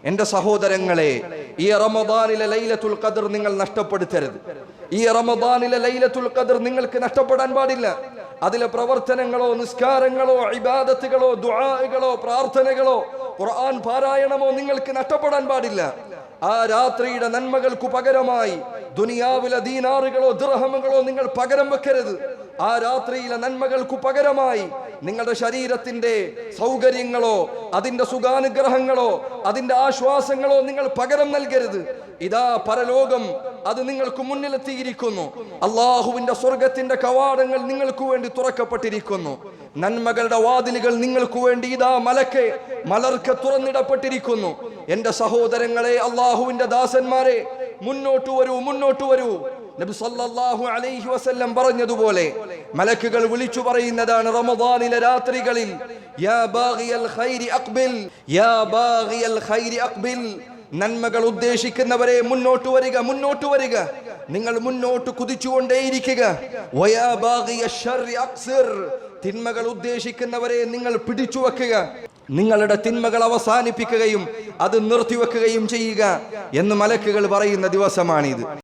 എന്റെ സഹോദരങ്ങളെ, ഈ റമദാനിലെ ലൈലത്തുൽ ഖദ്ർ നിങ്ങൾ നഷ്ടപ്പെടുത്തരുത്. ഈ റമദാനിലെ ലൈലത്തുൽ ഖദ്ർ നിങ്ങൾക്ക് നഷ്ടപ്പെടാൻ പാടില്ല. അതിലെ പ്രവർത്തനങ്ങളോ, നിസ്കാരങ്ങളോ, ഇബാദത്തുകളോ, ദുആകളോ, പ്രാർത്ഥനകളോ, ഖുർആൻ പാരായണമോ നിങ്ങൾക്ക് നഷ്ടപ്പെടാൻ പാടില്ല. ആ രാത്രിയുടെ നന്മകൾക്കു പകരമായി ദുനിയാവിലെ ദീനാറുകളോ ദിർഹമുകളോ നിങ്ങൾ പകരം വെക്കരുത്. ആ രാത്രിയിലെ നന്മകൾക്കു പകരമായി നിങ്ങളുടെ ശരീരത്തിന്റെ സൗകര്യങ്ങളോ, അതിന്റെ സുഖാനുഗ്രഹങ്ങളോ, അതിന്റെ ആശ്വാസങ്ങളോ നിങ്ങൾ പകരം നൽകരുത്. ഇതാ പരലോകം അത് നിങ്ങൾക്ക് മുന്നിലെത്തിയിരിക്കുന്നു. അള്ളാഹുവിന്റെ സ്വർഗത്തിന്റെ കവാടങ്ങൾ നിങ്ങൾക്ക് വേണ്ടി തുറക്കപ്പെട്ടിരിക്കുന്നു. നന്മകളുടെ വാതിലുകൾ നിങ്ങൾക്ക് വേണ്ടി ഇതാ മലർക്ക് തുറന്നിടപ്പെട്ടിരിക്കുന്നു. എന്റെ സഹോദരങ്ങളെ, അള്ളാഹുവിന്റെ ദാസന്മാരെ, മുന്നോട്ട് വരൂ, മുന്നോട്ട് വരൂ. നബി സല്ലല്ലാഹു അലൈഹി വസല്ലം പറഞ്ഞതുപോലെ മലക്കുകൾ വിളിച്ചു പറയുന്നതാണ് റമദാനിലെ രാത്രികളിൽ, യാ ബാഗിയൽ ഖൈരി അഖ്ബിൽ, യാ ബാഗിയൽ ഖൈരി അഖ്ബിൽ. നന്മകൾ ഉദ്ദേശിക്കുന്നവരെ മുന്നോട്ട് വരിക, മുന്നോട്ട് വരിക. നിങ്ങൾ മുന്നോട്ട് കുതിച്ചുകൊണ്ടേയിരിക്കുക. വയാ ബാഗിയൽ ശർരി അഖ്സിർ. തിന്മകൾ ഉദ്ദേശിക്കുന്നവരെ നിങ്ങൾ പിടിച്ചു വെക്കുക. നിങ്ങളുടെ തിന്മകൾ അവസാനിപ്പിക്കുകയും അത് നിർത്തിവെക്കുകയും ചെയ്യുക എന്ന് മലക്കുകൾ പറയുന്ന ദിവസമാണിത്.